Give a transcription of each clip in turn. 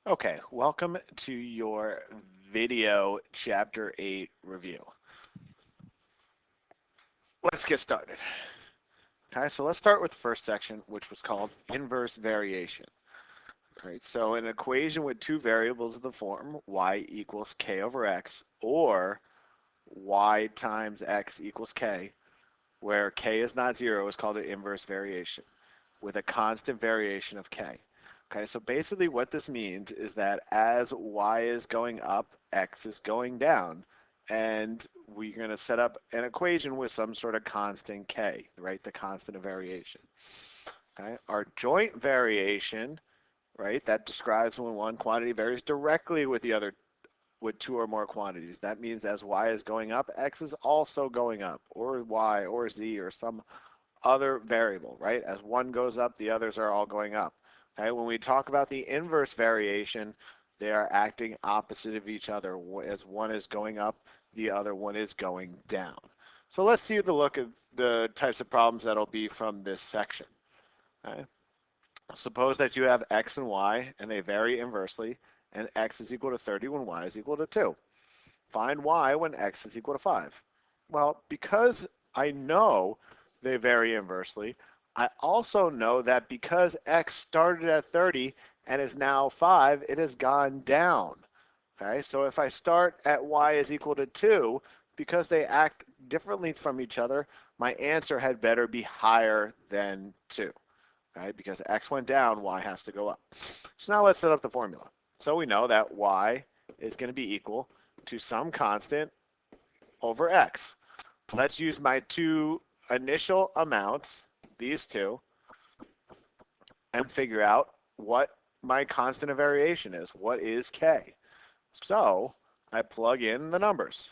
Okay, welcome to your video chapter 8 review. Let's get started. Okay, so let's start with the first section, which was called inverse variation. All right, so an equation with two variables of the form y equals k over x or y times x equals k, where k is not 0, is called an inverse variation with a constant variation of k. Okay, so basically what this means is that as y is going up, x is going down, and we're going to set up an equation with some sort of constant k, right, the constant of variation. Okay, our joint variation, right, that describes when one quantity varies directly with the other, with two or more quantities. That means as y is going up, x is also going up, or y, or z, or some other variable, right? As one goes up, the others are all going up. Okay, when we talk about the inverse variation, they are acting opposite of each other. As one is going up, the other one is going down. So let's see the look at the types of problems that'll be from this section. Okay? Suppose that you have x and y, and they vary inversely, and x is equal to 30 when y is equal to 2. Find y when x is equal to 5. Well, because I know they vary inversely, I also know that because x started at 30 and is now 5, it has gone down. Okay, so if I start at y is equal to 2, because they act differently from each other, my answer had better be higher than 2. Right? Because x went down, y has to go up. So now let's set up the formula. So we know that y is going to be equal to some constant over x. Let's use my two initial amounts, these two, and figure out what my constant of variation is. What is k? So I plug in the numbers.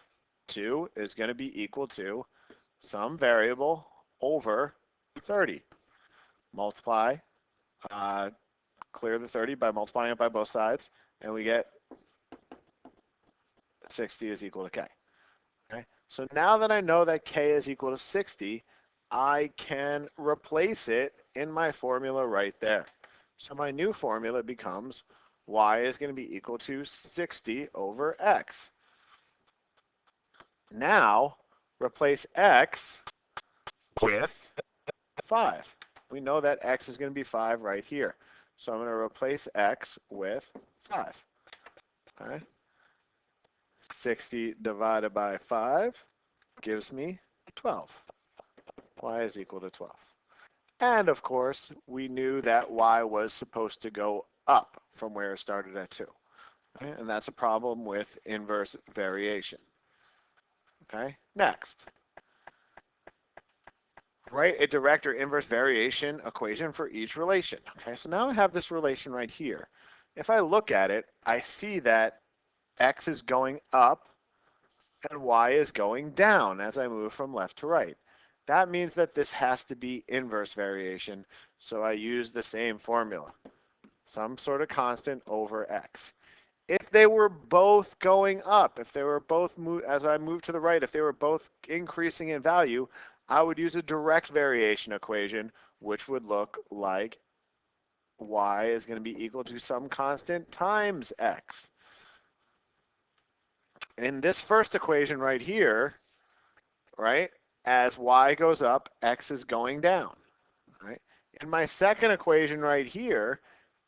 2 is going to be equal to some variable over 30. Multiply, clear the 30 by multiplying it by both sides, and we get 60 is equal to k. Okay? So now that I know that k is equal to 60, I can replace it in my formula right there. So my new formula becomes y is going to be equal to 60 over x. Now, replace x with 5. We know that x is going to be 5 right here. So I'm going to replace x with 5. Okay? 60 divided by 5 gives me 12. Y is equal to 12. And of course, we knew that y was supposed to go up from where it started at 2. Okay? And that's a problem with inverse variation. Okay, next. Write a direct or inverse variation equation for each relation. Okay, so now I have this relation right here. If I look at it, I see that x is going up and y is going down as I move from left to right. That means that this has to be inverse variation, so I use the same formula. Some sort of constant over x. If they were both going up, if they were both, as I move to the right, if they were both increasing in value, I would use a direct variation equation, which would look like y is going to be equal to some constant times x. In this first equation right here, right, as y goes up, x is going down. Right? In my second equation right here,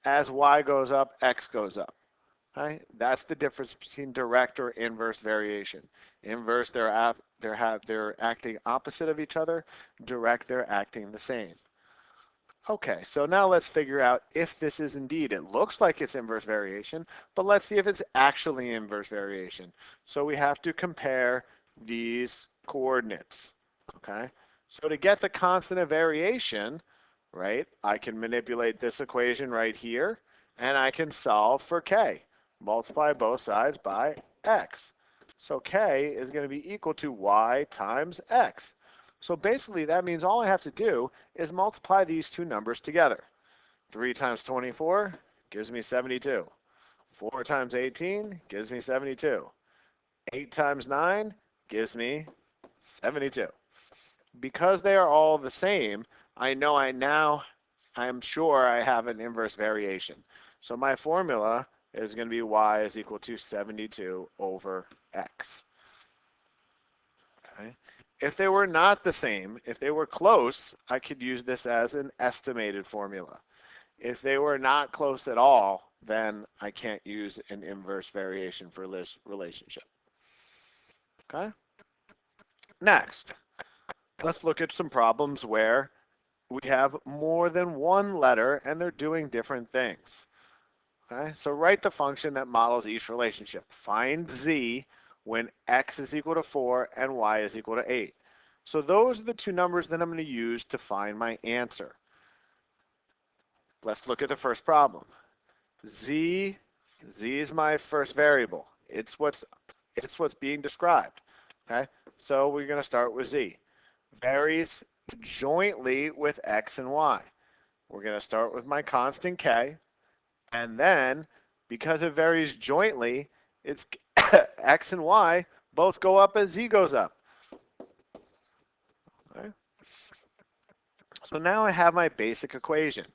as y goes up, x goes up. Right? That's the difference between direct or inverse variation. Inverse, they're acting opposite of each other. Direct, they're acting the same. Okay, so now let's figure out if this is indeed, it looks like it's inverse variation, but let's see if it's actually inverse variation. So we have to compare these coordinates, okay? So to get the constant of variation, right, I can manipulate this equation right here, and I can solve for k. Multiply both sides by x. So k is going to be equal to y times x. So basically that means all I have to do is multiply these two numbers together. 3 times 24 gives me 72. 4 times 18 gives me 72. 8 times 9 gives me 72. Because they are all the same, I know I'm sure I have an inverse variation. So my formula is going to be y is equal to 72 over x. Okay. If they were not the same, if they were close, I could use this as an estimated formula. If they were not close at all, then I can't use an inverse variation for this relationship. Okay? Next, let's look at some problems where we have more than one letter and they're doing different things. Okay? So write the function that models each relationship. Find z when x is equal to 4 and y is equal to 8. So those are the two numbers that I'm going to use to find my answer. Let's look at the first problem. Z is my first variable. It's what's being described. Okay? So we're going to start with z. Varies jointly with x and y. We're going to start with my constant k, and then because it varies jointly, it's x and y both go up as z goes up. Okay? So now I have my basic equation.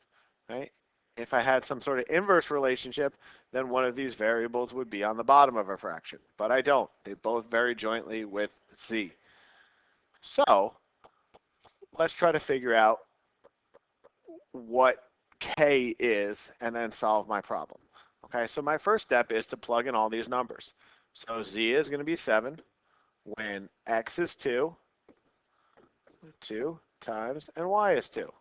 Right? If I had some sort of inverse relationship, then one of these variables would be on the bottom of a fraction. But I don't. They both vary jointly with z. So let's try to figure out what k is and then solve my problem. Okay, so my first step is to plug in all these numbers. So z is going to be 7 when x is 2 times, and y is 2.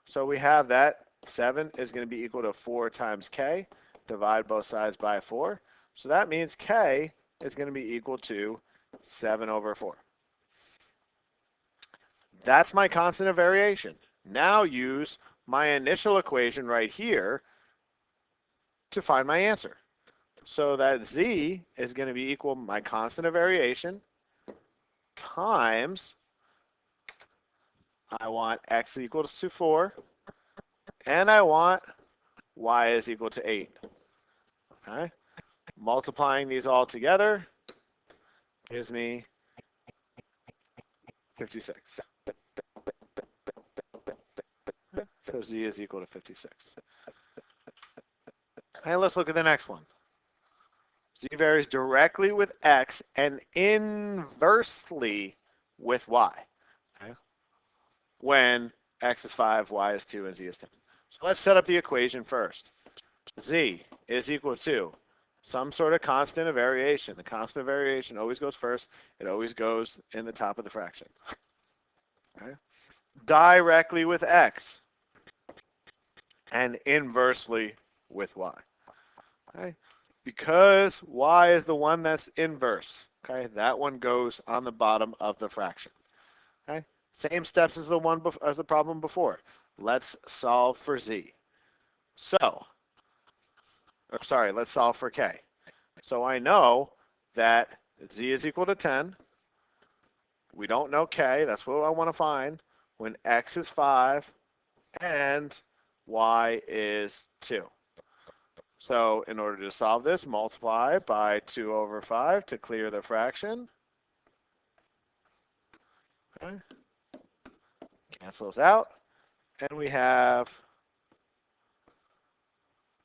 So we have that 7 is going to be equal to 4 times k. Divide both sides by 4. So that means k is going to be equal to 7 over 4. That's my constant of variation. Now use my initial equation right here to find my answer. So that z is going to be equal to my constant of variation times, I want x equals to 4, and I want y is equal to 8. Okay? Multiplying these all together gives me 56. So z is equal to 56. And let's look at the next one. Z varies directly with x and inversely with y. Okay? When x is 5, y is 2, and z is 10. So let's set up the equation first. Z is equal to some sort of constant of variation. The constant of variation always goes first. It always goes in the top of the fraction. Okay? Directly with x and inversely with y. Okay? Because y is the one that's inverse. Okay? That one goes on the bottom of the fraction. Okay? Same steps as the problem before. Let's solve for z. Let's solve for k. So I know that z is equal to 10. We don't know k. That's what I want to find when x is 5 and y is 2. So in order to solve this, multiply by 2 over 5 to clear the fraction. Okay. Cancel those out. And we have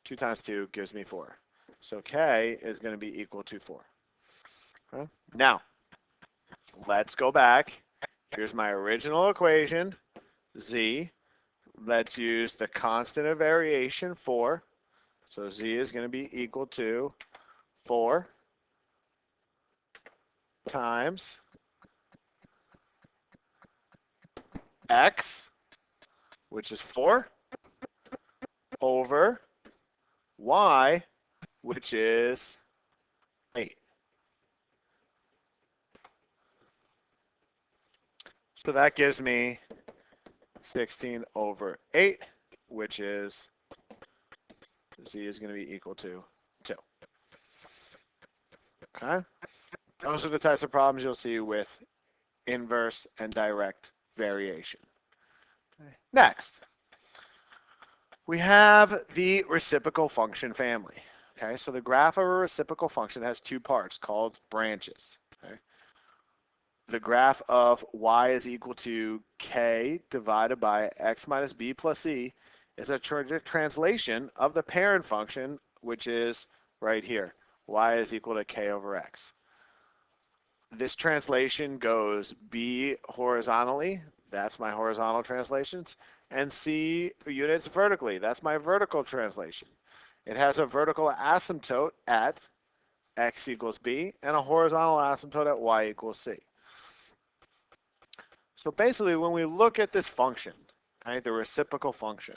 2 times 2 gives me 4. So k is going to be equal to 4. Okay. Now, let's go back. Here's my original equation, z. Let's use the constant of variation 4. So z is going to be equal to 4 times x, which is 4, over y, which is 8. So that gives me 16 over 8, which is z is going to be equal to 2. Okay? Those are the types of problems you'll see with inverse and direct variation. Okay. Next, we have the reciprocal function family. Okay, so the graph of a reciprocal function has two parts called branches. Okay? The graph of y is equal to k divided by x minus b plus c is a translation of the parent function which is right here. Y is equal to k over x. This translation goes B horizontally, that's my horizontal translations, and C units vertically, that's my vertical translation. It has a vertical asymptote at x equals b and a horizontal asymptote at y equals c. So basically, when we look at this function, right, the reciprocal function,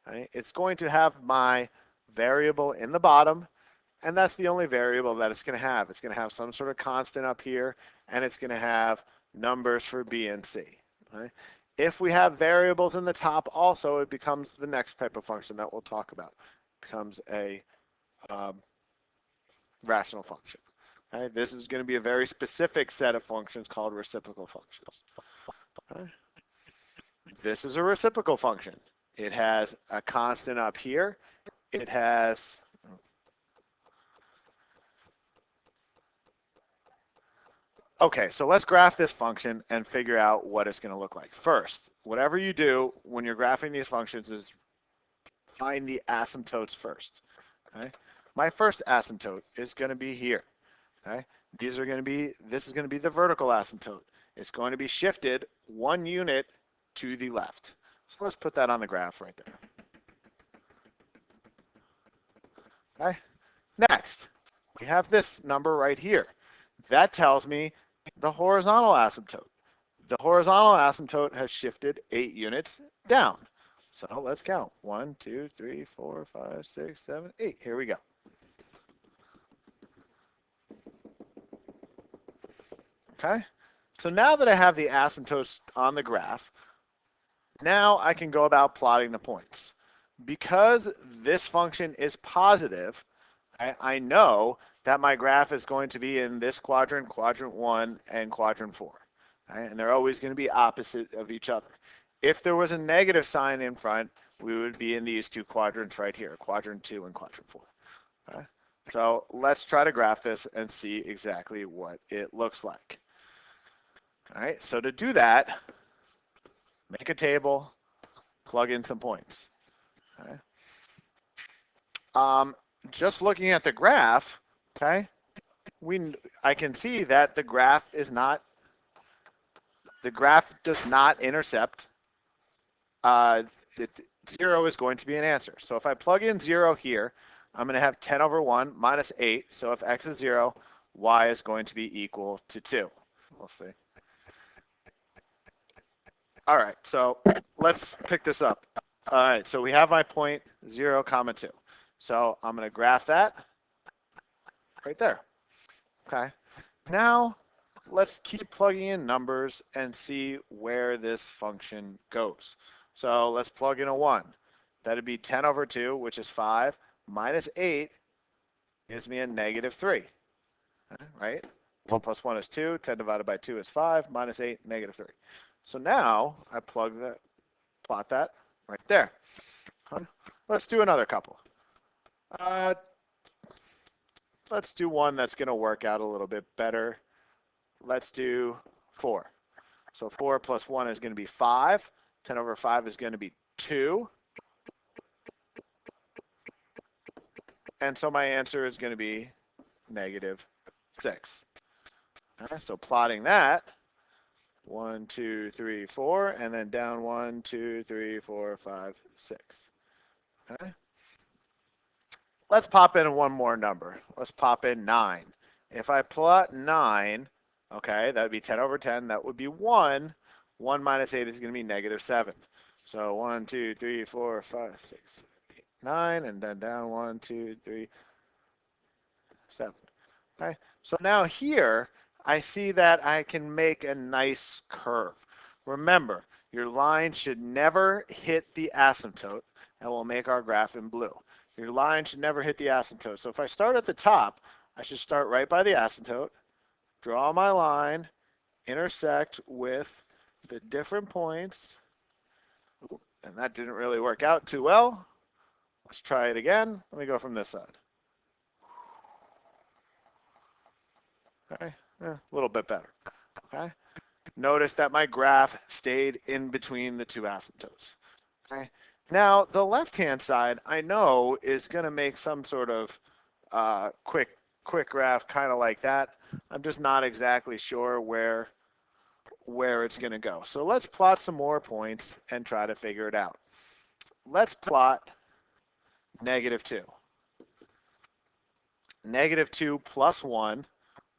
right, it's going to have my variable in the bottom, and that's the only variable that it's going to have. It's going to have some sort of constant up here, and it's going to have numbers for b and c. Right? If we have variables in the top also, it becomes the next type of function that we'll talk about. It becomes a rational function. Right? This is going to be a very specific set of functions called reciprocal functions. Right? This is a reciprocal function. It has a constant up here. It has okay, so let's graph this function and figure out what it's going to look like. First, whatever you do when you're graphing these functions is find the asymptotes first. Okay? My first asymptote is going to be here. Okay? This is going to be the vertical asymptote. It's going to be shifted 1 unit to the left. So let's put that on the graph right there. Okay? Next, we have this number right here. That tells me the horizontal asymptote. The horizontal asymptote has shifted 8 units down. So let's count. 1, 2, 3, 4, 5, 6, 7, 8. Here we go. Okay? So now that I have the asymptotes on the graph, now I can go about plotting the points. Because this function is positive, I know that my graph is going to be in this quadrant, quadrant 1, and quadrant 4. Right? And they're always going to be opposite of each other. If there was a negative sign in front, we would be in these two quadrants right here, quadrant 2 and quadrant 4. Okay? So let's try to graph this and see exactly what it looks like. All right, so to do that, make a table, plug in some points. Okay? Just looking at the graph, okay, I can see that the graph does not intercept. 0 is going to be an answer. So if I plug in 0 here, I'm going to have 10 over 1 minus 8. So if x is 0, y is going to be equal to 2. We'll see. All right, so let's pick this up. All right, so we have my point 0, comma 2. So I'm going to graph that right there. Okay. Now let's keep plugging in numbers and see where this function goes. So let's plug in a 1. That'd be 10 over 2, which is 5, minus 8 gives me a negative 3. Right? 1 plus 1 is 2. 10 divided by 2 is 5. Minus 8, negative 3. So now I plot that right there. Let's do another couple. Let's do one that's going to work out a little bit better. Let's do 4. So 4 plus 1 is going to be 5. 10 over 5 is going to be 2. And so my answer is going to be negative 6. Okay, so plotting that, 1, 2, 3, 4, and then down 1, 2, 3, 4, 5, 6. Okay. Let's pop in one more number. Let's pop in 9. If I plot 9, okay, that would be 10 over 10. That would be 1. 1 minus 8 is going to be negative 7. So 1, 2, 3, 4, 5, 6, 7, 8, 9, and then down 1, 2, 3, 7. Okay, so now here I see that I can make a nice curve. Remember, your line should never hit the asymptote, and we'll make our graph in blue. Your line should never hit the asymptote. So if I start at the top, I should start right by the asymptote, draw my line, intersect with the different points, and that didn't really work out too well. Let's try it again. Let me go from this side. Okay, a little bit better. Okay, notice that my graph stayed in between the two asymptotes. Okay, Now, the left-hand side, I know, is going to make some sort of quick graph kind of like that. I'm just not exactly sure where it's going to go. So let's plot some more points and try to figure it out. Let's plot -2. -2 plus 1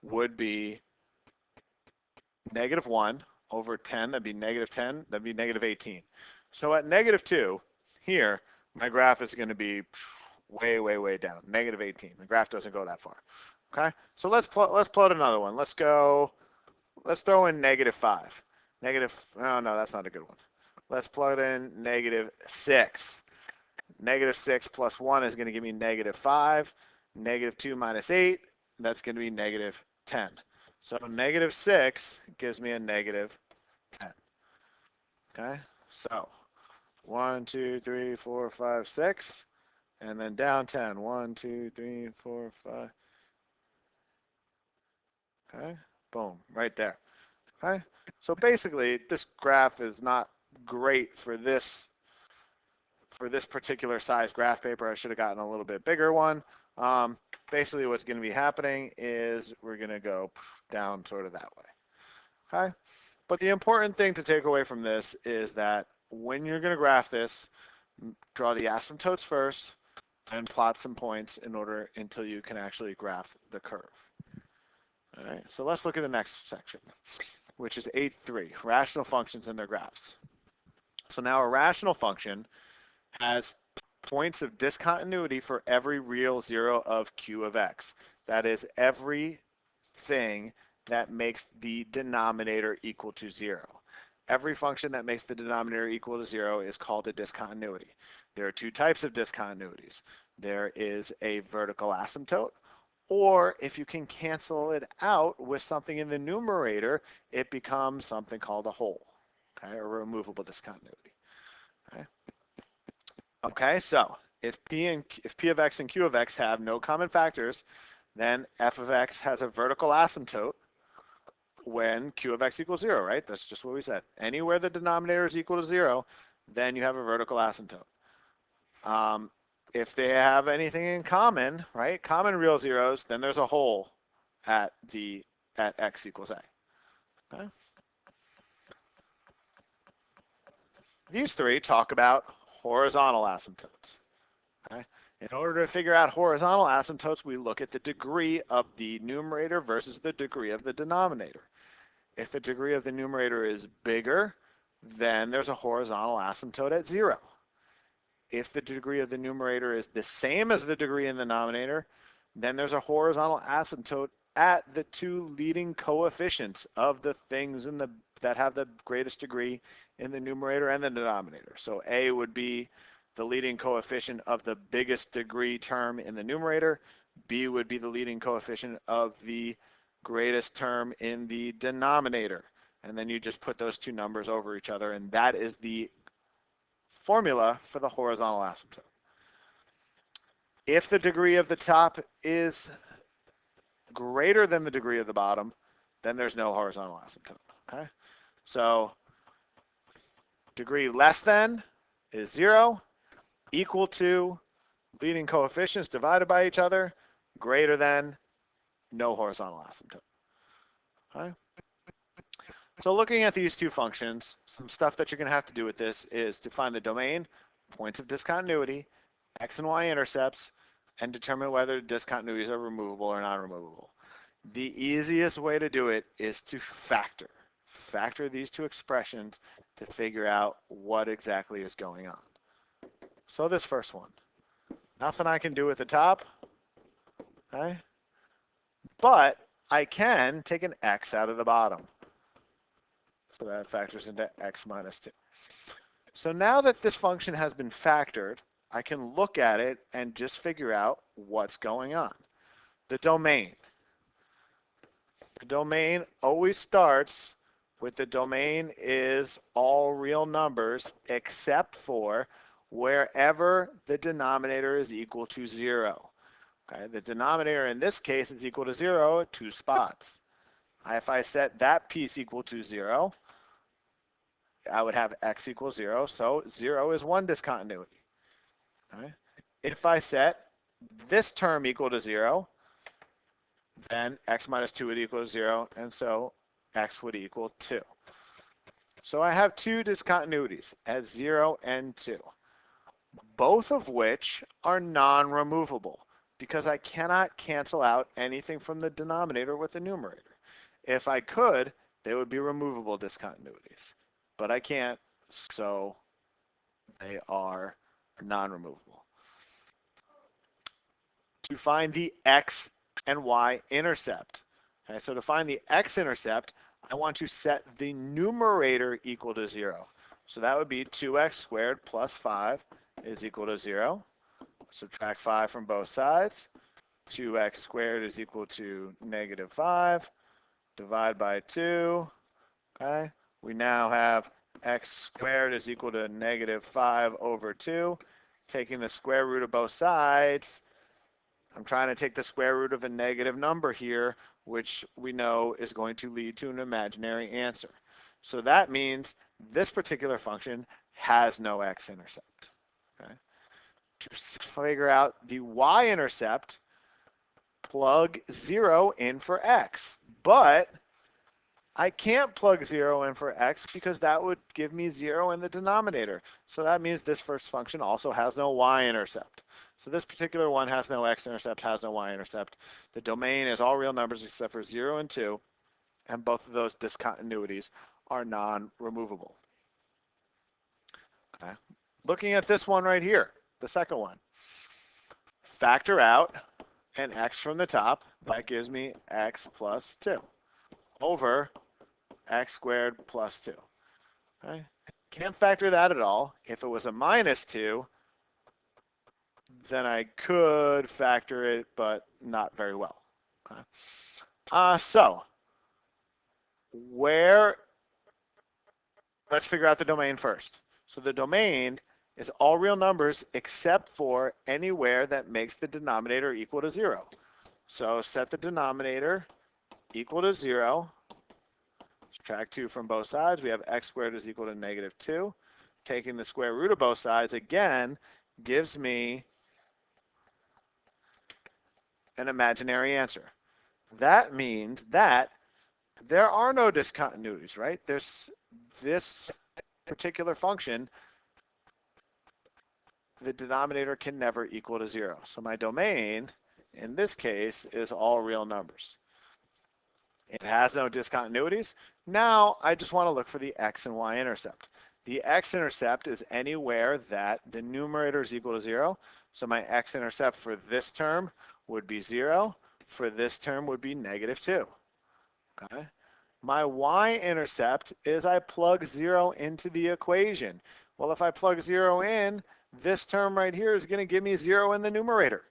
would be -1 over 10. That'd be -10. That'd be -18. So at -2, here, my graph is going to be way, way, way down, -18. The graph doesn't go that far. Okay, so let's plot another one. Let's throw in -5. Oh no, that's not a good one. Let's plug in -6. -6 plus 1 is going to give me -5. -2 minus 8, that's going to be -10. So -6 gives me a -10. Okay, so 1, 2, 3, 4, 5, 6, and then down 10. 1, 2, 3, 4, 5. Okay, boom, right there. Okay, so basically this graph is not great for this particular size graph paper. I should have gotten a little bit bigger one. Basically what's going to be happening is we're going to go down sort of that way. Okay, but the important thing to take away from this is that when you're going to graph this, draw the asymptotes first and plot some points in order until you can actually graph the curve. All right, so let's look at the next section, which is 8.3, rational functions and their graphs. So now a rational function has points of discontinuity for every real zero of q of x. That is everything that makes the denominator equal to 0. Every function that makes the denominator equal to 0 is called a discontinuity. There are two types of discontinuities. There is a vertical asymptote, or if you can cancel it out with something in the numerator, it becomes something called a whole, okay, or removable discontinuity. Okay. Okay, so if P of x and Q of x have no common factors, then f of x has a vertical asymptote when Q of x equals 0, right? That's just what we said. Anywhere the denominator is equal to 0, then you have a vertical asymptote. If they have anything in common, right, common real zeros, then there's a whole at x equals a. Okay? These three talk about horizontal asymptotes. Okay? In order to figure out horizontal asymptotes, we look at the degree of the numerator versus the degree of the denominator. If the degree of the numerator is bigger, then there's a horizontal asymptote at 0. If the degree of the numerator is the same as the degree in the denominator, then there's a horizontal asymptote at the two leading coefficients of the things that have the greatest degree in the numerator and the denominator. So a would be the leading coefficient of the biggest degree term in the numerator. B would be the leading coefficient of the greatest term in the denominator. And then you just put those two numbers over each other, and that is the formula for the horizontal asymptote. If the degree of the top is greater than the degree of the bottom, then there's no horizontal asymptote. Okay, so degree less than is 0, equal to leading coefficients divided by each other, greater than, no horizontal asymptote. Okay. So looking at these two functions, some stuff that you're going to have to do with this is to find the domain, points of discontinuity, x and y intercepts, and determine whether discontinuities are removable or non-removable. The easiest way to do it is to factor. Factor these two expressions to figure out what exactly is going on. So this first one, nothing I can do with the top, okay? But I can take an x out of the bottom. So that factors into x minus 2. So now that this function has been factored, I can look at it and just figure out what's going on. The domain. The domain always starts with the domain is all real numbers except for wherever the denominator is equal to 0. Okay, the denominator in this case is equal to 0 at 2 spots. If I set that piece equal to 0, I would have x equals 0, so 0 is one discontinuity. Okay? If I set this term equal to 0, then x minus 2 would equal 0, and so x would equal 2. So I have two discontinuities at 0 and 2, both of which are non-removable because I cannot cancel out anything from the denominator with the numerator. If I could, they would be removable discontinuities, but I can't, so they are non-removable. To find the x and y intercept. Okay, so to find the x-intercept, I want to set the numerator equal to 0. So that would be 2x squared plus 5 is equal to 0. Subtract 5 from both sides. 2x squared is equal to negative 5. Divide by 2. Okay, we now have x squared is equal to negative 5 over 2. Taking the square root of both sides, I'm trying to take the square root of a negative number here, which we know is going to lead to an imaginary answer. So that means this particular function has no x-intercept. Okay? To figure out the y-intercept, plug 0 in for x. But I can't plug 0 in for x because that would give me 0 in the denominator. So that means this first function also has no y-intercept. So this particular one has no x-intercept, has no y-intercept. The domain is all real numbers except for 0 and 2, and both of those discontinuities are non-removable. Okay. Looking at this one right here, the second one. Factor out an x from the top. That gives me x plus 2 over x squared plus 2. Okay. Can't factor that at all. If it was a minus 2, then I could factor it, but not very well. Okay. So let's figure out the domain first. So the domain is all real numbers except for anywhere that makes the denominator equal to 0. So set the denominator equal to 0. Subtract 2 from both sides. We have x squared is equal to negative 2. Taking the square root of both sides again gives me an imaginary answer. That means that there are no discontinuities, right? There's this particular function, the denominator can never equal to 0. So my domain, in this case, is all real numbers. It has no discontinuities. Now I just want to look for the x and y intercept. The x-intercept is anywhere that the numerator is equal to 0. So my x-intercept for this term would be 0. For this term would be negative 2. Okay. My y-intercept is I plug 0 into the equation. Well, if I plug 0 in, this term right here is going to give me 0 in the numerator,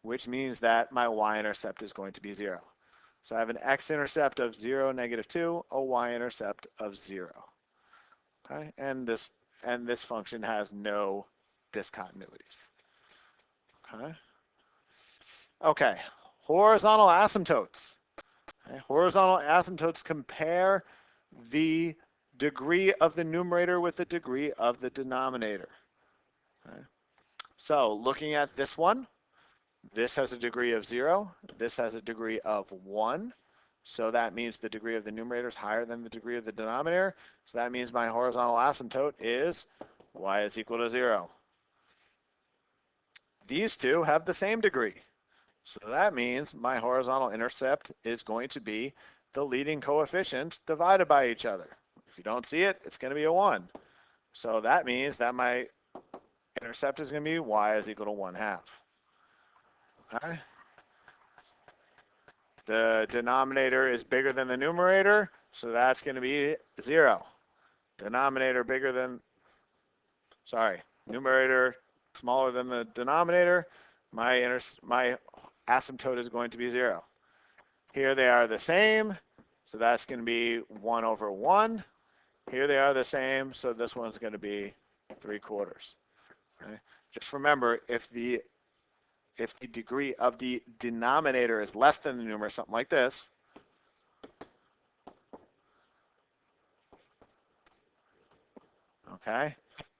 which means that my y-intercept is going to be 0. So I have an x-intercept of 0, negative 2, a y-intercept of 0. Okay, and this function has no discontinuities. Okay. Okay, horizontal asymptotes. Okay. Horizontal asymptotes compare the degree of the numerator with the degree of the denominator. Okay. So looking at this one, this has a degree of 0, this has a degree of 1. So that means the degree of the numerator is higher than the degree of the denominator. So that means my horizontal asymptote is y is equal to 0. These two have the same degree. So that means my horizontal intercept is going to be the leading coefficients divided by each other. If you don't see it, it's going to be a 1. So that means that my intercept is going to be y is equal to 1/2. Okay. The denominator is bigger than the numerator, so that's going to be 0. Denominator bigger than, numerator smaller than the denominator, my asymptote is going to be 0. Here they are the same, so that's going to be 1 over 1. Here they are the same, so this one's going to be 3/4. Okay? Just remember, if the degree of the denominator is less than the numerator, something like this, okay,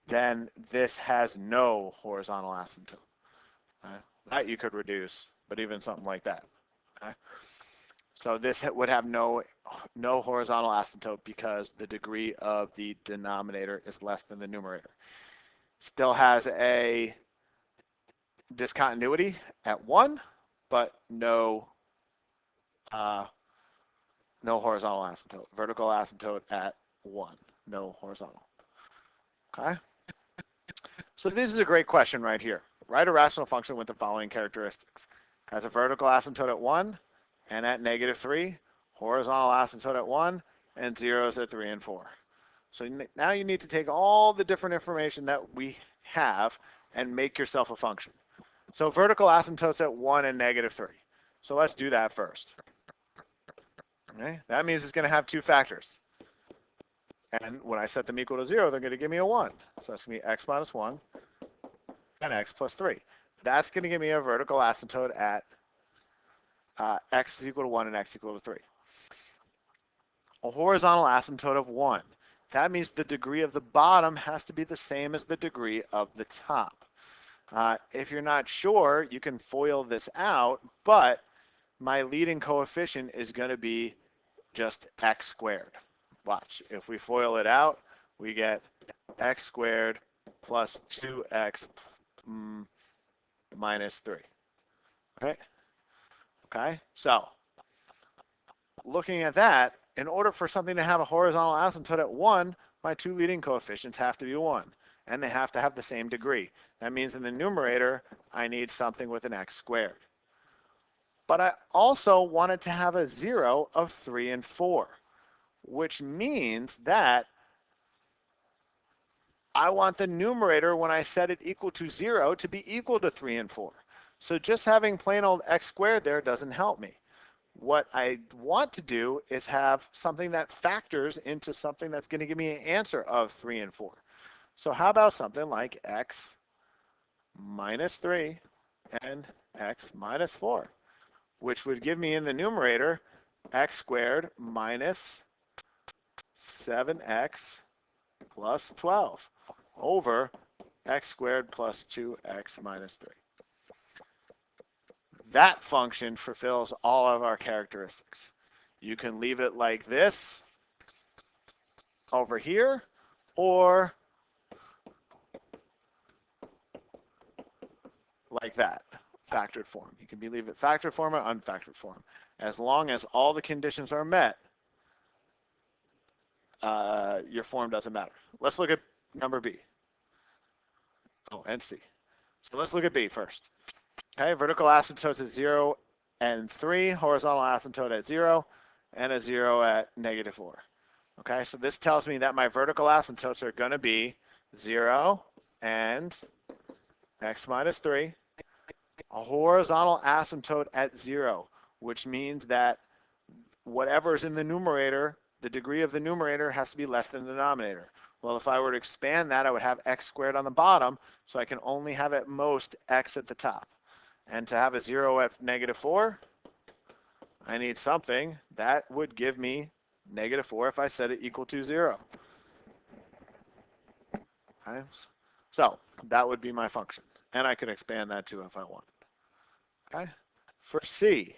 then this has no horizontal asymptote. Okay? That you could reduce, but even something like that. Okay? So this would have no horizontal asymptote because the degree of the denominator is less than the numerator. Still has a discontinuity at 1, but no no horizontal asymptote. Vertical asymptote at 1, no horizontal. Okay? So this is a great question right here. Write a rational function with the following characteristics. Has a vertical asymptote at 1 and at -3, horizontal asymptote at 1, and zeros at 3 and 4. So now you need to take all the different information that we have and make yourself a function. So vertical asymptotes at 1 and -3. So let's do that first. Okay? That means it's going to have two factors. And when I set them equal to 0, they're going to give me a 1. So that's going to be x minus 1 and x plus 3. That's going to give me a vertical asymptote at x is equal to 1 and x equal to 3. A horizontal asymptote of 1. That means the degree of the bottom has to be the same as the degree of the top. If you're not sure, you can FOIL this out, but my leading coefficient is going to be just x squared. Watch, if we FOIL it out, we get x squared plus 2x minus 3. Okay? Okay? So, looking at that, in order for something to have a horizontal asymptote at 1, my two leading coefficients have to be 1. And they have to have the same degree. That means in the numerator, I need something with an x squared. But I also wanted to have a 0 of 3 and 4, which means that I want the numerator, when I set it equal to 0, to be equal to 3 and 4. So just having plain old x squared there doesn't help me. What I want to do is have something that factors into something that's going to give me an answer of 3 and 4. So how about something like x minus 3 and x minus 4, which would give me in the numerator x squared minus 7x plus 12 over x squared plus 2x minus 3. That function fulfills all of our characteristics. You can leave it like this over here, or like that, factored form. You can leave it factored form or unfactored form. As long as all the conditions are met, your form doesn't matter. Let's look at number B. Oh, and C. So let's look at B first. Okay, vertical asymptotes at 0 and 3, horizontal asymptote at 0, and a 0 at -4. Okay, so this tells me that my vertical asymptotes are going to be 0 and x minus 3, a horizontal asymptote at 0, which means that whatever's in the numerator, the degree of the numerator has to be less than the denominator. Well, if I were to expand that, I would have x squared on the bottom, so I can only have at most x at the top. And to have a 0 at -4, I need something that would give me -4 if I set it equal to 0. Okay? So that would be my function. And I could expand that too if I wanted. Okay? For C,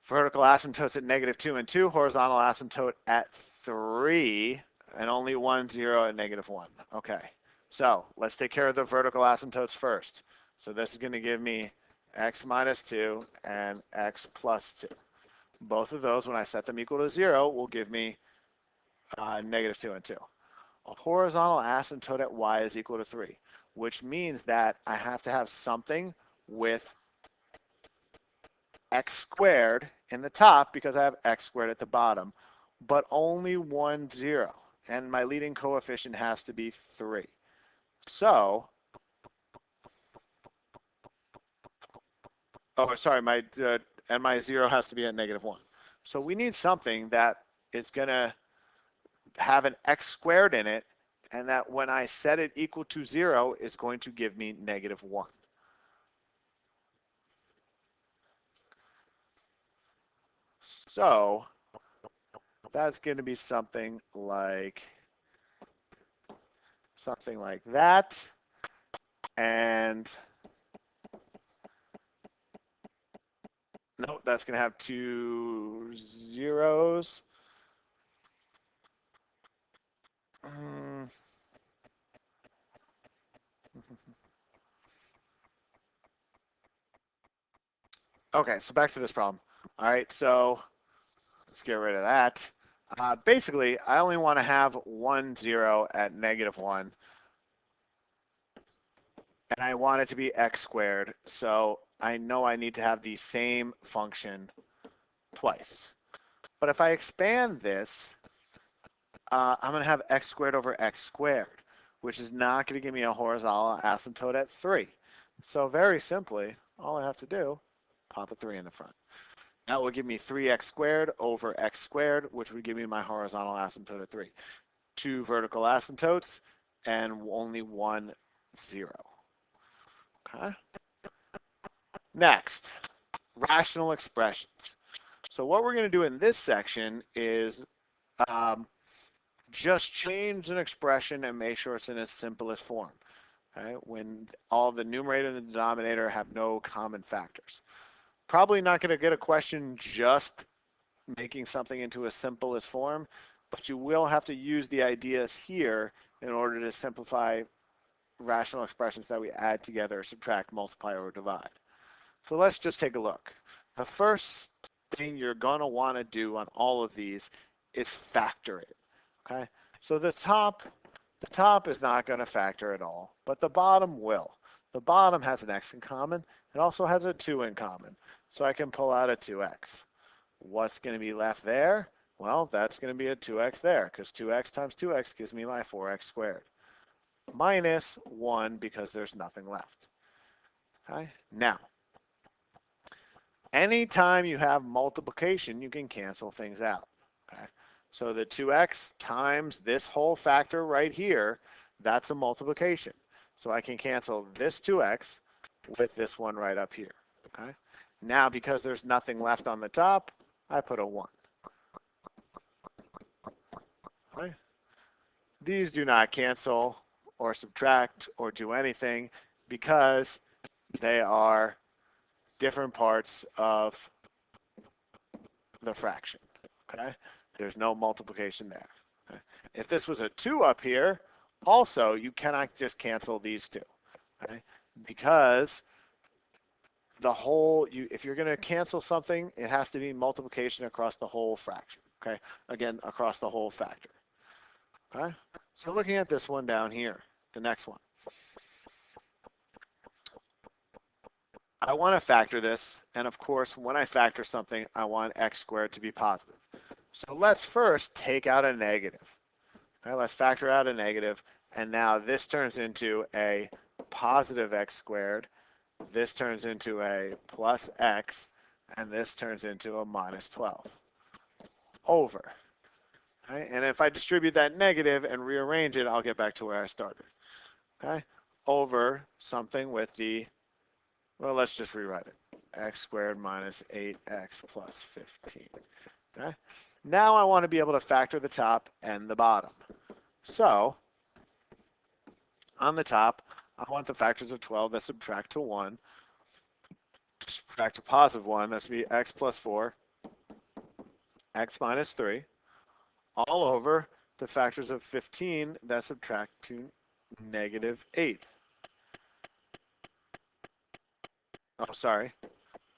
vertical asymptotes at -2 and 2, horizontal asymptote at 3, and only 1, 0 at -1. Okay, so let's take care of the vertical asymptotes first. So this is going to give me x minus 2 and x plus 2. Both of those, when I set them equal to 0, will give me -2 and 2. A horizontal asymptote at y is equal to 3, which means that I have to have something with x squared in the top because I have x squared at the bottom, but only 1, 0. And my leading coefficient has to be 3. So, oh, sorry, my 0 has to be at -1. So we need something that is going to have an x squared in it, and that when I set it equal to 0 is going to give me -1. So that's going to be something like that. And no, that's going to have 2 zeros. Okay, so back to this problem. All right, so let's get rid of that. Basically, I only want to have 1 0 at -1. And I want it to be x squared. So I know I need to have the same function twice. But if I expand this, I'm going to have x squared over x squared, which is not going to give me a horizontal asymptote at 3. So very simply, all I have to do, pop a 3 in the front. That will give me 3x squared over x squared, which would give me my horizontal asymptote at 3. 2 vertical asymptotes and only 1 0. Okay. Next, rational expressions. So what we're going to do in this section is just change an expression and make sure it's in its simplest form. Okay? When all the numerator and the denominator have no common factors. Probably not going to get a question just making something into a simplest form, but you will have to use the ideas here in order to simplify rational expressions that we add together, subtract, multiply, or divide. So let's just take a look. The first thing you're going to want to do on all of these is factor it. Okay? So the top is not going to factor at all, but the bottom will. The bottom has an x in common. It also has a 2 in common. So I can pull out a 2x. What's going to be left there? Well, that's going to be a 2x there, because 2x times 2x gives me my 4x squared. Minus 1 because there's nothing left. Okay? Now, anytime you have multiplication, you can cancel things out. Okay? So the 2x times this whole factor right here, that's a multiplication. So I can cancel this 2x with this one right up here. Okay? Now, because there's nothing left on the top, I put a 1. Okay? These do not cancel or subtract or do anything because they are different parts of the fraction. Okay? There's no multiplication there. Okay? If this was a 2 up here, also you cannot just cancel these two. Okay? Because the whole, if you're going to cancel something, it has to be multiplication across the whole fraction. Okay? Again, across the whole factor. Okay? So looking at this one down here, the next one. I want to factor this, and of course, when I factor something, I want x squared to be positive. So let's first take out a negative. Okay, let's factor out a negative, and now this turns into a positive x squared. This turns into a plus x, and this turns into a minus 12 over. Okay, and if I distribute that negative and rearrange it, I'll get back to where I started. Okay, over something with the, well, let's just rewrite it. X squared minus 8x plus 15. Okay? Now I want to be able to factor the top and the bottom. So on the top, I want the factors of 12 that subtract to 1. Subtract to positive 1, that's going to be x plus 4, x minus 3, all over the factors of 15 that subtract to negative 8. Oh, sorry.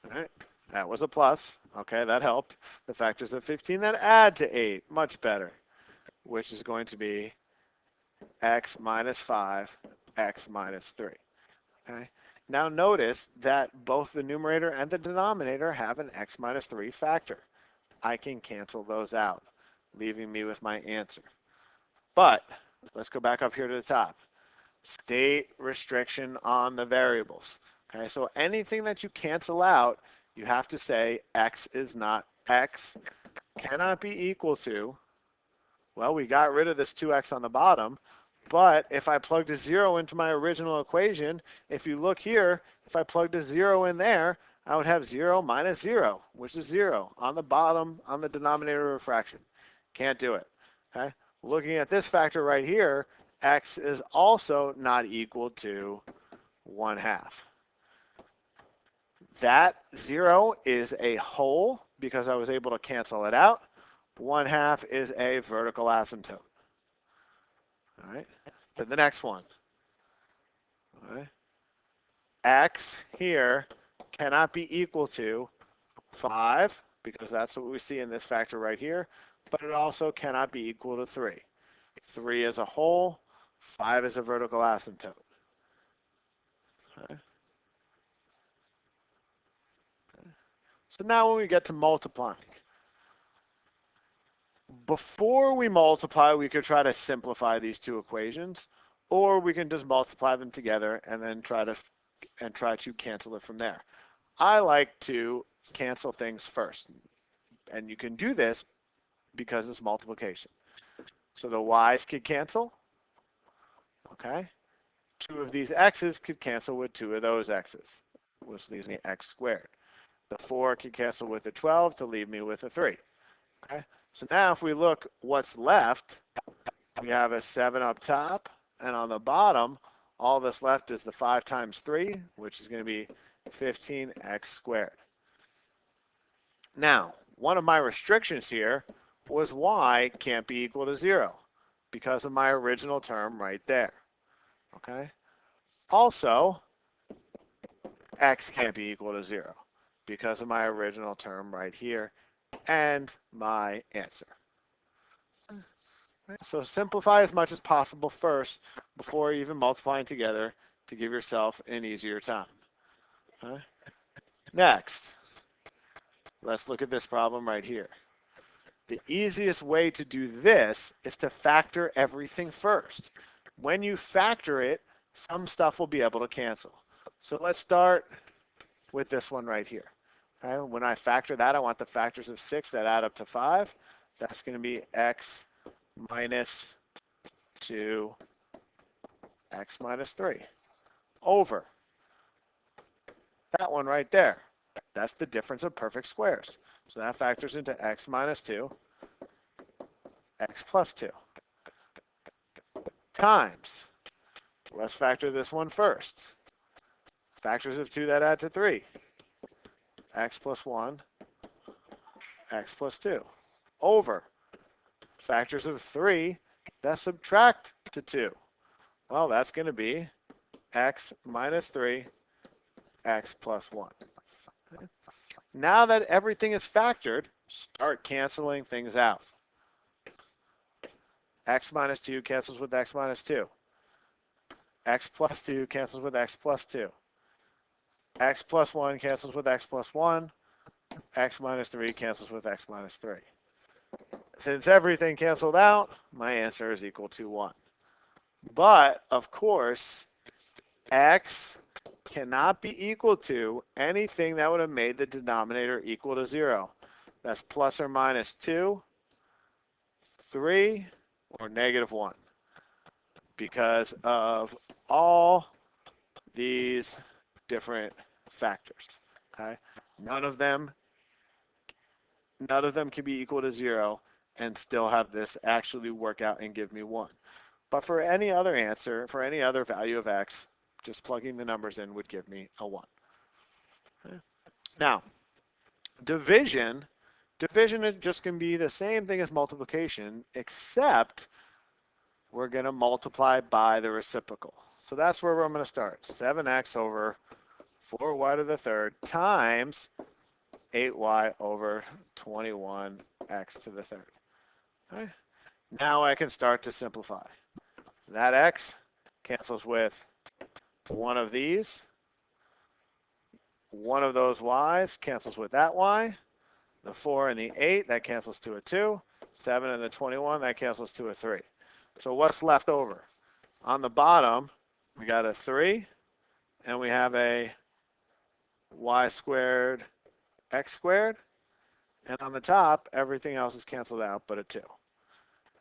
All right. That was a plus. Okay, that helped. The factors of 15 that add to 8, much better, which is going to be x minus 5, x minus 3. Okay. Now notice that both the numerator and the denominator have an x minus 3 factor. I can cancel those out, leaving me with my answer. But let's go back up here to the top. State restriction on the variables. Okay, so anything that you cancel out, you have to say x cannot be equal to, well, we got rid of this 2x on the bottom, but if I plugged a 0 into my original equation, if you look here, if I plugged a 0 in there, I would have 0 minus 0, which is 0 on the bottom, on the denominator of a fraction. Can't do it. Okay? Looking at this factor right here, x is also not equal to 1/2. That 0 is a whole because I was able to cancel it out. 1/2 is a vertical asymptote. All right. Then the next one. All right. X here cannot be equal to 5 because that's what we see in this factor right here, but it also cannot be equal to 3. 3 is a whole, 5 is a vertical asymptote. Okay. So now when we get to multiplying, before we multiply, we could try to simplify these two equations, or we can just multiply them together and then try to cancel it from there. I like to cancel things first, and you can do this because it's multiplication. So the y's could cancel, okay? 2 of these x's could cancel with 2 of those x's, which leaves me x squared. The 4 could cancel with the 12 to leave me with a 3, okay? So now if we look what's left, we have a 7 up top, and on the bottom, all that's left is the 5 times 3, which is going to be 15x squared. Now, one of my restrictions here was y can't be equal to 0 because of my original term right there. Okay? Also, x can't be equal to 0 because of my original term right here and my answer. So simplify as much as possible first before even multiplying together to give yourself an easier time. Okay? Next, let's look at this problem right here. The easiest way to do this is to factor everything first. When you factor it, some stuff will be able to cancel. So let's start with this one right here. Okay? When I factor that, I want the factors of 6 that add up to 5. That's going to be x minus 2, x minus 3, over that one right there. That's the difference of perfect squares. So that factors into x minus 2, x plus 2, times. Let's factor this one first. Factors of 2 that add to 3, x plus 1, x plus 2, over factors of 3 that subtract to 2. Well, that's going to be x minus 3, x plus 1. Okay. Now that everything is factored, start canceling things out. X minus 2 cancels with x minus 2. X plus 2 cancels with x plus 2. X plus 1 cancels with x plus 1. X minus 3 cancels with x minus 3. Since everything canceled out, my answer is equal to 1. But, of course, x cannot be equal to anything that would have made the denominator equal to 0. That's plus or minus 2, 3, or negative 1. Because of all these different factors. Okay? None of them can be equal to 0 and still have this actually work out and give me 1. But for any other answer, for any other value of x, just plugging the numbers in would give me a 1. Okay? Now, division is just going to be the same thing as multiplication, except we're going to multiply by the reciprocal. So that's where I'm going to start. 7x over 4y to the third times 8y over 21x to the third. Okay? Now I can start to simplify. That x cancels with one of these. One of those y's cancels with that y. The 4 and the 8, that cancels to a 2. 7 and the 21, that cancels to a 3. So what's left over? On the bottom, we got a 3, and we have a y squared, x squared. And on the top, everything else is canceled out but a 2.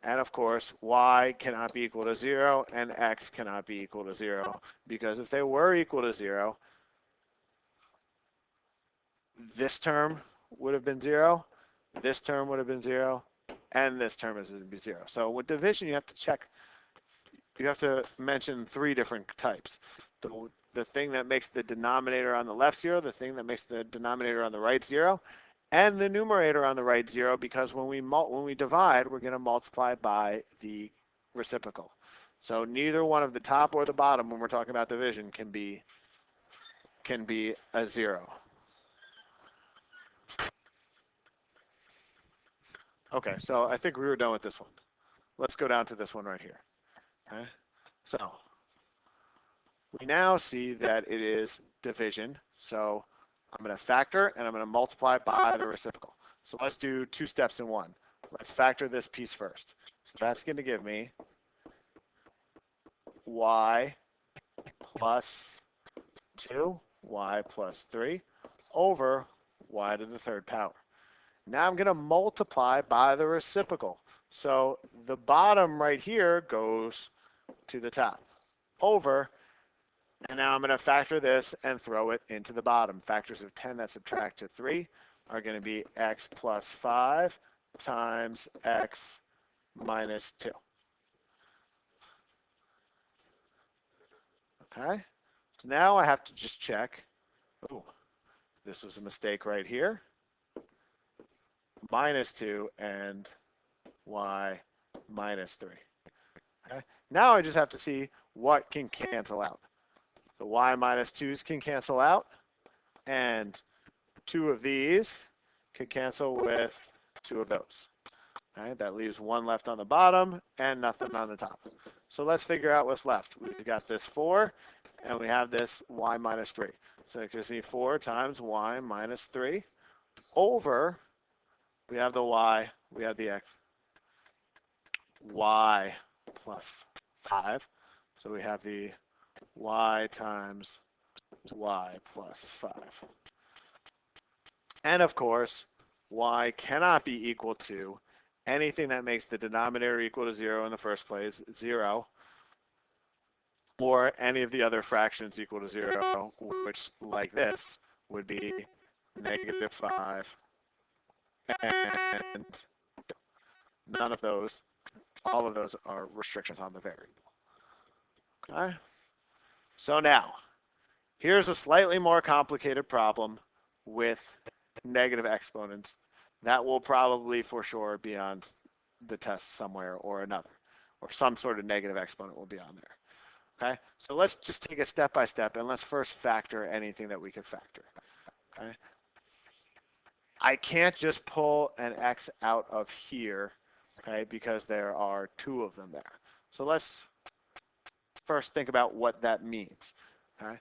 And of course, y cannot be equal to 0, and x cannot be equal to 0. Because if they were equal to 0, this term would have been 0, this term would have been 0, and this term is going to be 0. So with division, you have to check, you have to mention 3 different types. The thing that makes the denominator on the left 0, the thing that makes the denominator on the right 0, and the numerator on the right 0, because when we divide, we're going to multiply by the reciprocal. So neither one of the top or the bottom, when we're talking about division, can be a 0. Okay, so I think we were done with this one. Let's go down to this one right here. Okay, so we now see that it is division. So I'm going to factor and I'm going to multiply by the reciprocal. So let's do 2 steps in one. Let's factor this piece first. So that's going to give me y plus 2, y plus 3 over y to the 3rd power. Now I'm going to multiply by the reciprocal. So the bottom right here goes to the top over, and now I'm going to factor this and throw it into the bottom. Factors of 10 that subtract to 3 are going to be x plus 5 times x minus 2. Okay, so now I have to just check. Oh, this was a mistake right here. Minus 2 and y minus 3. Okay, now I just have to see what can cancel out. The y minus 2's can cancel out, and 2 of these could cancel with 2 of those. Right, that leaves 1 left on the bottom and nothing on the top. So let's figure out what's left. We've got this 4, and we have this y minus 3. So it gives me 4 times y minus 3 over, we have the y, we have the x, y plus 5. So we have the y times y plus 5. And of course, y cannot be equal to anything that makes the denominator equal to 0 in the first place, 0, or any of the other fractions equal to 0, which, like this, would be negative 5, and none of those, all of those are restrictions on the variable. Okay? So now, here's a slightly more complicated problem with negative exponents that will probably for sure be on the test somewhere or another, or some sort of negative exponent will be on there. Okay, so let's just take it step by step, and let's first factor anything that we could factor. Okay, I can't just pull an x out of here, okay, because there are 2 of them there. So let's first think about what that means. Okay,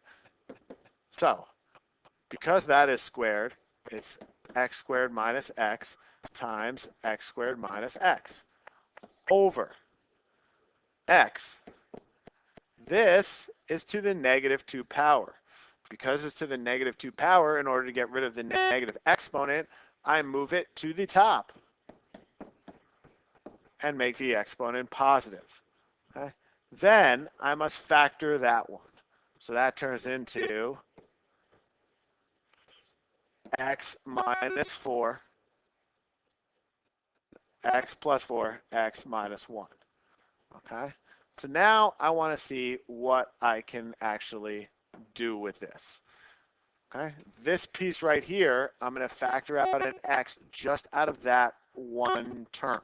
so because that is squared, it's x squared minus x times x squared minus x over x. This is to the negative 2 power. Because it's to the negative 2 power, in order to get rid of the negative exponent, I move it to the top and make the exponent positive. Okay? Then I must factor that one. So that turns into x minus 4, x plus 4, x minus 1. Okay? So now I want to see what I can actually do with this. Okay? This piece right here, I'm going to factor out an x just out of that one term,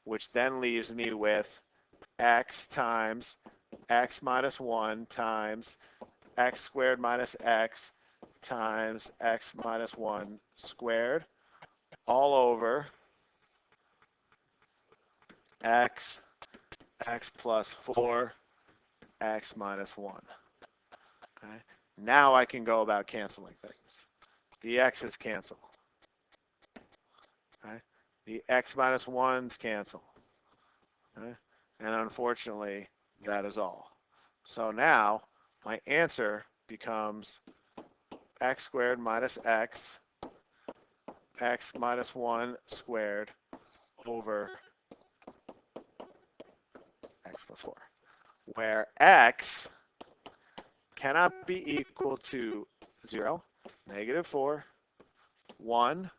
which then leaves me with x times x minus 1 times x squared minus x times x minus 1 squared all over x, x plus 4, x minus 1. Okay? Now I can go about canceling things. The x's cancel. Okay? The x minus 1's cancel. Okay? And unfortunately, that is all. So now my answer becomes x squared minus x, x minus 1 squared over x plus 4, where x cannot be equal to 0, negative 4, 1.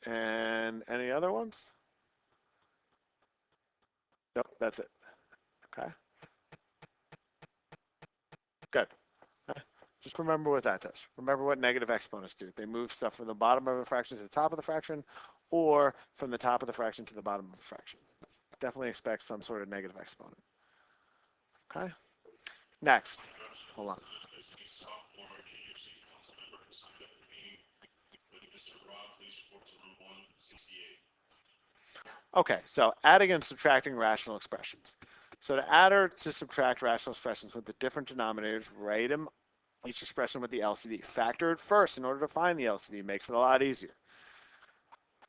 And any other ones? Nope, that's it. Okay, good. Okay. Just remember what that does. Remember what negative exponents do. They move stuff from the bottom of a fraction to the top of the fraction, or from the top of the fraction to the bottom of the fraction. Definitely expect some sort of negative exponent. Okay? Next. Hold on. Okay, so adding and subtracting rational expressions. So to add or to subtract rational expressions with the different denominators, write them each expression with the LCD. Factor it first in order to find the LCD. Makes it a lot easier.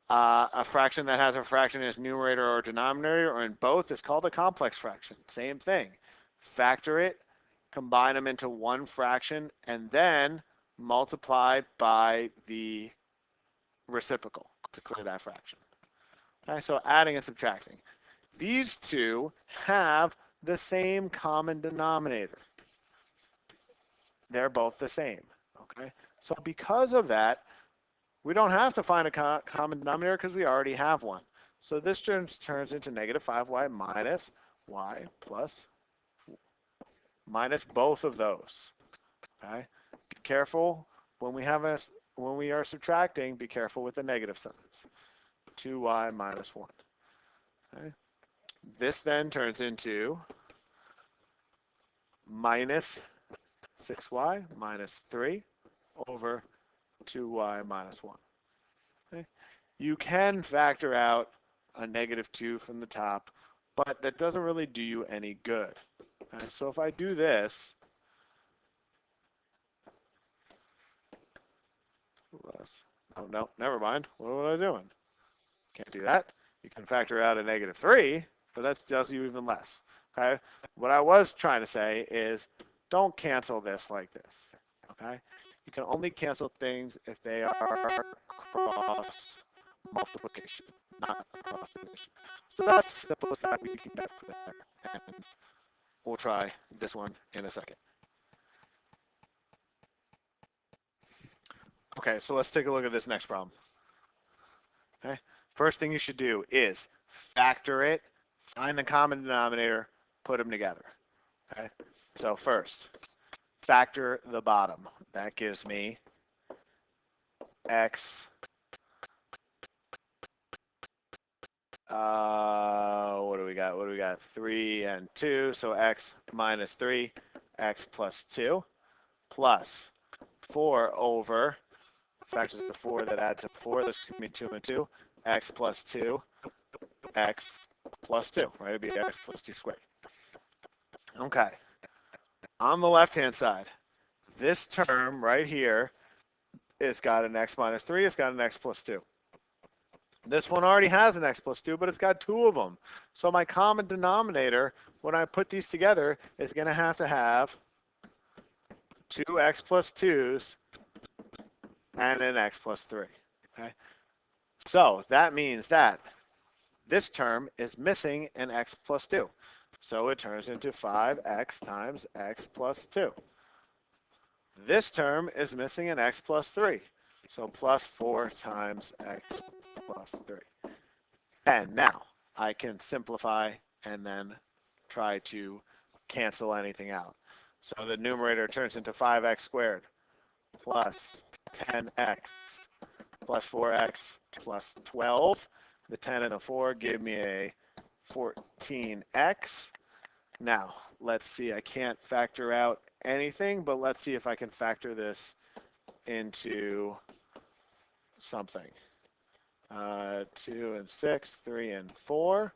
A fraction that has a fraction in its numerator or denominator or in both is called a complex fraction. Same thing. Factor it, combine them into one fraction, and then multiply by the reciprocal to clear that fraction. Okay, so adding and subtracting. These two have the same common denominator. They're both the same. Okay, so because of that, we don't have to find a common denominator because we already have one. So this turns into negative 5y minus y plus minus both of those. Okay, be careful when we are subtracting. Be careful with the negative signs. 2y minus 1. Okay. This then turns into minus 6y minus 3 over 2y minus 1. Okay. You can factor out a negative 2 from the top, but that doesn't really do you any good. Okay. So if I do this, oh no, never mind. What was I doing? Can't do that. You can factor out a negative 3, but that does you even less. Okay. What I was trying to say is don't cancel this like this. Okay. You can only cancel things if they are cross multiplication, not cross division. So that's the simplest that we can get for there. And we'll try this one in a second. Okay, so let's take a look at this next problem. Okay, first thing you should do is factor it, find the common denominator, put them together. Okay, so first, factor the bottom. That gives me x, what do we got? 3 and 2, so x minus 3, x plus 2, plus 4 over, factors of 4 that add to 4, this is going to be 2 and 2, x plus 2, x plus 2, right? It'd be x plus 2 squared. Okay. On the left-hand side, this term right here, it's got an x minus 3, it's got an x plus 2. This one already has an x plus 2, but it's got 2 of them. So my common denominator, when I put these together, is going to have 2 x plus 2's and an x plus 3. Okay? So that means that this term is missing an x plus 2. So it turns into 5x times x plus 2. This term is missing an x plus 3. So plus 4 times x plus 3. And now I can simplify and then try to cancel anything out. So the numerator turns into 5x squared plus 10x plus 4x plus 12. The 10 and the 4 give me a 14x. Now, let's see. I can't factor out anything, but let's see if I can factor this into something. 2 and 6, 3 and 4.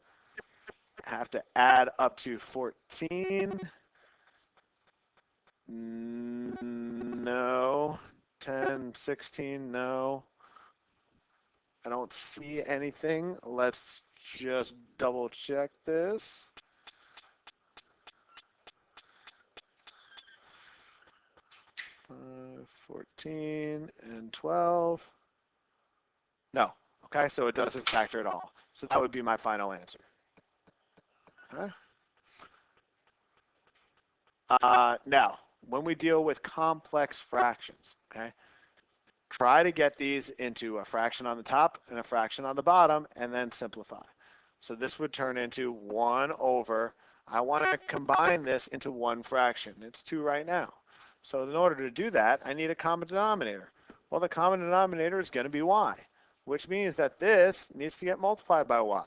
Have to add up to 14. No. 10, 16, no. I don't see anything. Let's just double check this. Uh, 14 and 12. No. Okay, so it doesn't factor at all. So that would be my final answer. Okay. Now, when we deal with complex fractions, okay, Try to get these into a fraction on the top and a fraction on the bottom, and then simplify. So this would turn into 1 over, I want to combine this into one fraction. It's 2 right now. So in order to do that, I need a common denominator. Well, the common denominator is going to be y, which means that this needs to get multiplied by y.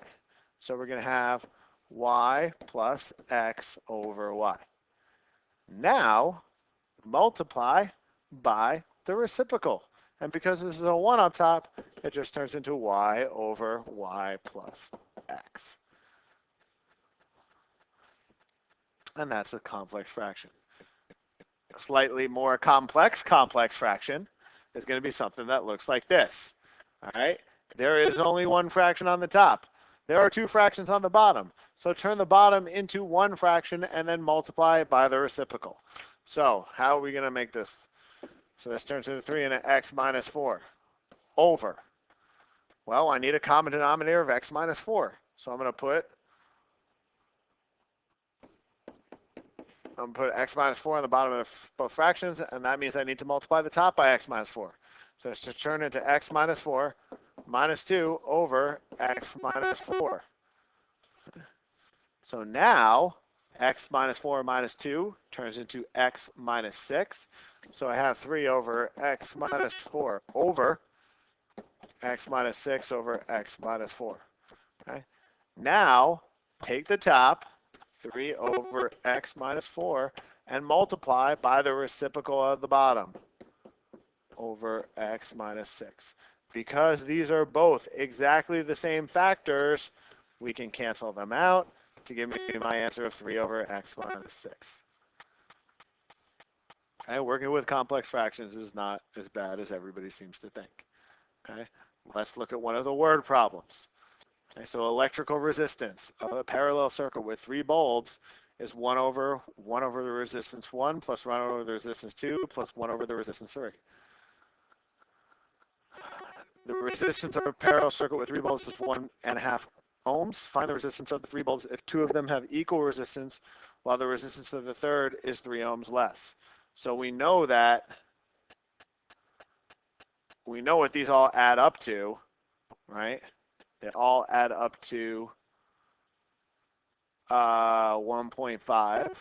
So we're going to have y plus x over y. Now, multiply by the reciprocal. And because this is a 1 up top, it just turns into y over y plus x. And that's a complex fraction. A slightly more complex fraction is going to be something that looks like this. All right? There is only one fraction on the top. There are two fractions on the bottom. So turn the bottom into one fraction and then multiply it by the reciprocal. So how are we going to make this? So this turns into 3 and an x minus 4 over. Well, I need a common denominator of x minus 4. So I'm going to put x minus 4 on the bottom of both fractions, and that means I need to multiply the top by x minus 4. So it's to turn into x minus 4 minus 2 over x minus 4. So now x minus 4 minus 2 turns into x minus 6. So I have 3 over x minus 4 over x minus 6 over x minus 4. Okay. Now take the top, 3 over x minus 4, and multiply by the reciprocal of the bottom over x minus 6. Because these are both exactly the same factors, we can cancel them out to give me my answer of 3 over x minus 6. Okay, working with complex fractions is not as bad as everybody seems to think. Okay, let's look at one of the word problems. Okay, so electrical resistance of a parallel circuit with 3 bulbs is 1 over the resistance 1 plus 1 over the resistance 2 plus 1 over the resistance 3. The resistance of a parallel circuit with 3 bulbs is 1.5 ohms. Find the resistance of the 3 bulbs if 2 of them have equal resistance, while the resistance of the third is 3 ohms less. So we know what these all add up to, right? They all add up to 1.5.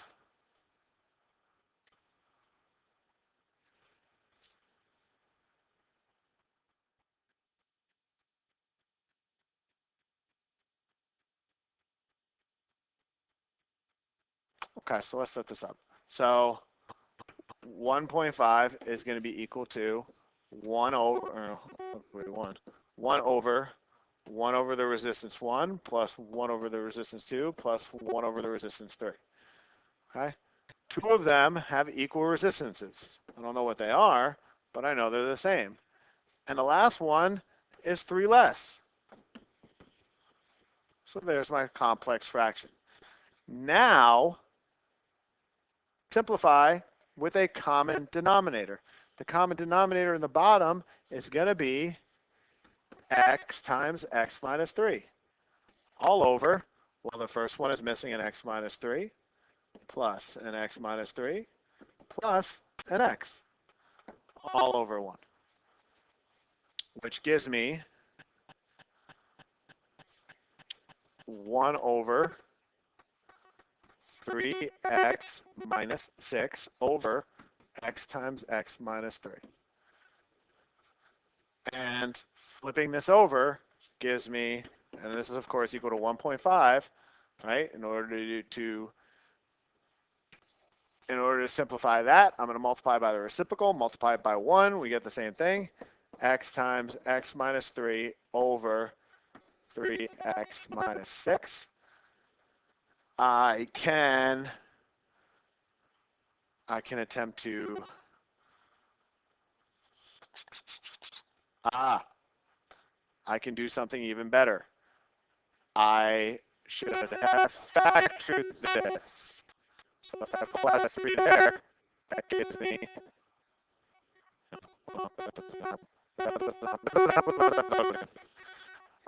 Okay, so let's set this up. So 1.5 is going to be equal to 1 over 1 over the resistance 1 plus 1 over the resistance 2 plus 1 over the resistance 3. Okay? 2 of them have equal resistances. I don't know what they are, but I know they're the same. And the last one is 3 less. So there's my complex fraction. Now, simplify with a common denominator. The common denominator in the bottom is going to be x times x minus 3 all over, well, the first one is missing an x minus 3 plus an x minus 3 plus an x all over 1, which gives me 1 over 3x minus 6 over x times x minus 3. And flipping this over gives me, and this is of course equal to 1.5, right? In order to simplify that, I'm going to multiply by the reciprocal, multiply it by 1, we get the same thing. X times x minus 3 over 3x minus 6. I can attempt to, I can do something even better. I should have factored this. So if I apply the 3 there, that gives me,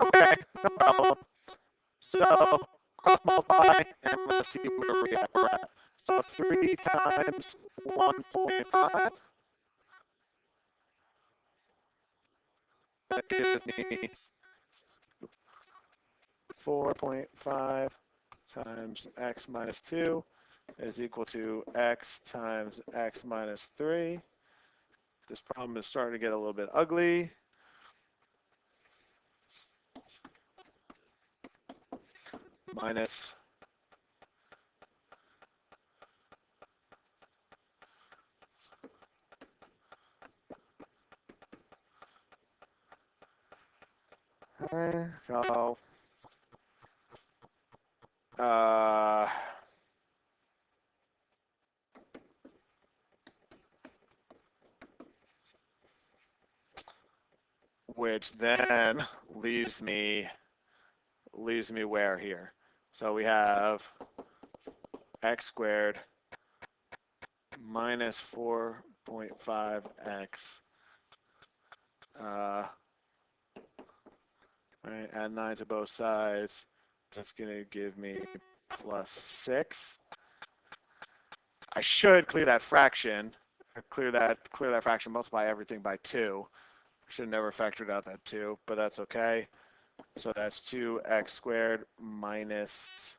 okay, no problem. So cross multiply and let's see where we're at. So 3 times 1.5 That gives me 4.5 times x minus 2 is equal to x times x minus 3. This problem is starting to get a little bit ugly. Minus so which then leaves me where here? So we have x squared minus 4.5x. Right, add 9 to both sides. That's going to give me plus 6. I should clear that fraction. Clear that fraction, multiply everything by 2. I should have never factored out that 2, but that's okay. So that's 2x squared minus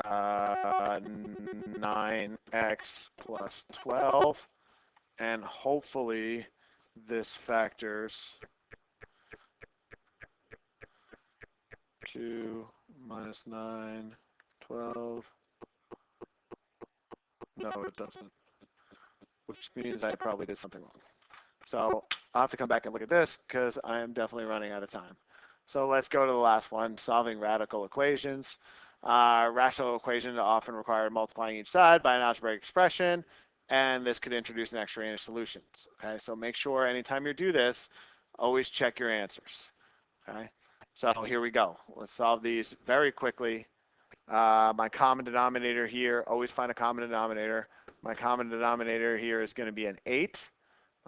9x plus 12. And hopefully this factors 2 minus 9, 12. No, it doesn't, which means I probably did something wrong. So I'll have to come back and look at this because I am definitely running out of time. So let's go to the last one, solving radical equations. Rational equations often require multiplying each side by an algebraic expression, and this could introduce an extra range of solutions. Okay, so make sure anytime you do this, always check your answers. Okay, so here we go. Let's solve these very quickly. My common denominator here, always find a common denominator. My common denominator here is going to be an 8.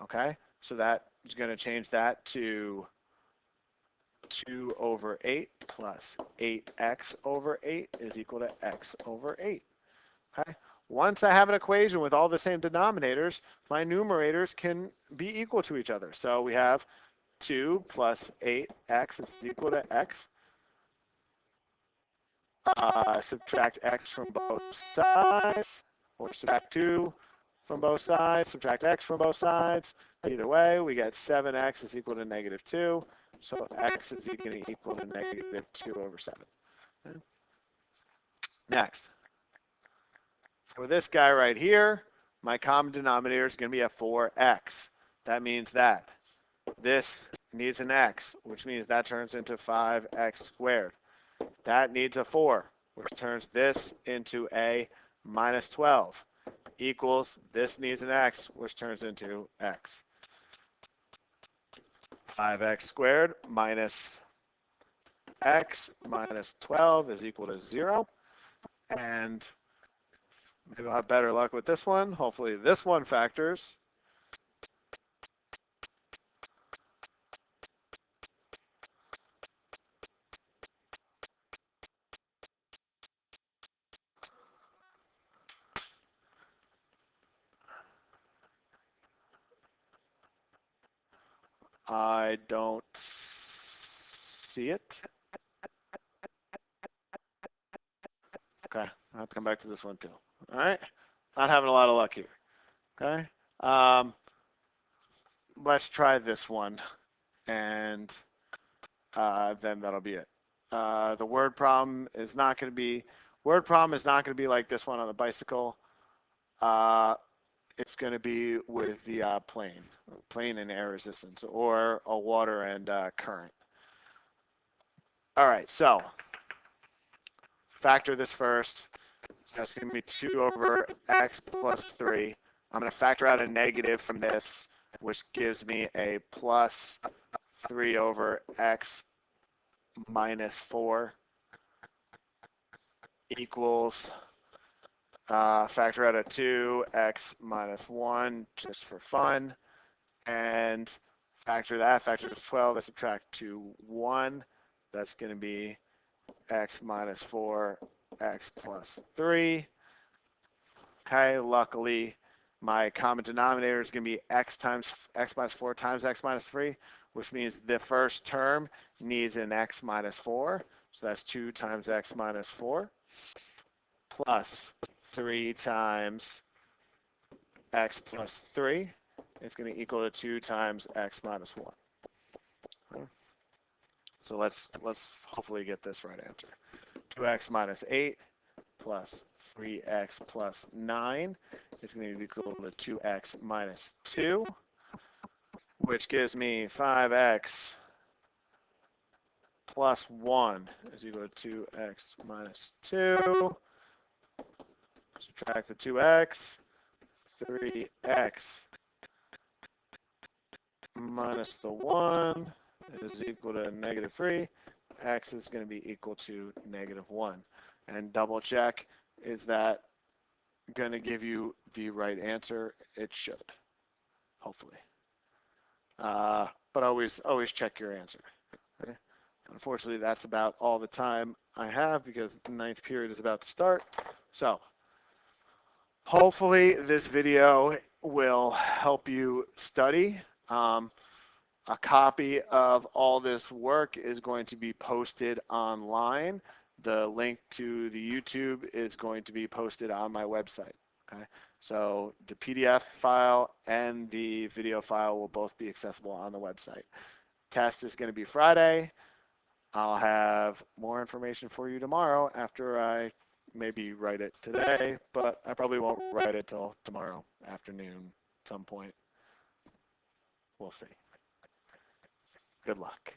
Okay, so that is going to change that to 2 over 8 plus 8x over 8 is equal to x over 8. Okay, once I have an equation with all the same denominators, my numerators can be equal to each other. So we have 2 plus 8x is equal to x. Subtract x from both sides, or subtract 2 from both sides, subtract x from both sides. Either way, we get 7x is equal to negative 2. So x is going to equal to negative 2 over 7. Okay. Next, for this guy right here, my common denominator is going to be a 4x. That means that this needs an x, which means that turns into 5x squared. That needs a 4, which turns this into a minus 12, equals this needs an x, which turns into x. 5x squared minus x minus 12 is equal to 0. And maybe I'll have better luck with this one. Hopefully this one factors. I don't see it. Okay, I'll have to come back to this one too. All right, not having a lot of luck here. Okay, let's try this one, and then that'll be it. The word problem is not going to be like this one on the bicycle. It's going to be with the plane and air resistance, or a water and current. All right, so factor this first. So that's going to be 2 over x plus 3. I'm going to factor out a negative from this, which gives me a plus 3 over x minus 4 equals, factor out a 2, x minus 1, just for fun, and factor 12, I subtract 2, 1. That's going to be x minus 4, x plus 3. Okay, luckily My common denominator is going to be x minus 4 times x minus 3, which means the first term needs an x minus 4. So that's 2 times x minus 4 plus 3 times x plus 3. It's going to equal to 2 times x minus 1. Okay. So let's hopefully get this right answer. 2x minus 8 plus 3x plus 9 is going to be equal to 2x minus 2, which gives me 5x plus 1 is equal to 2x minus 2. Subtract the 2x, 3x minus the 1 is equal to negative 3. X is going to be equal to negative 1. And double check, is that going to give you the right answer? It should, hopefully. But always check your answer. Okay? Unfortunately, that's about all the time I have because the 9th period is about to start. So hopefully this video will help you study. A copy of all this work is going to be posted online. The link to the YouTube is going to be posted on my website. Okay, so the PDF file and the video file will both be accessible on the website. Test is going to be Friday. I'll have more information for you tomorrow after I maybe write it today, but I probably won't write it till tomorrow afternoon, some point. We'll see. Good luck.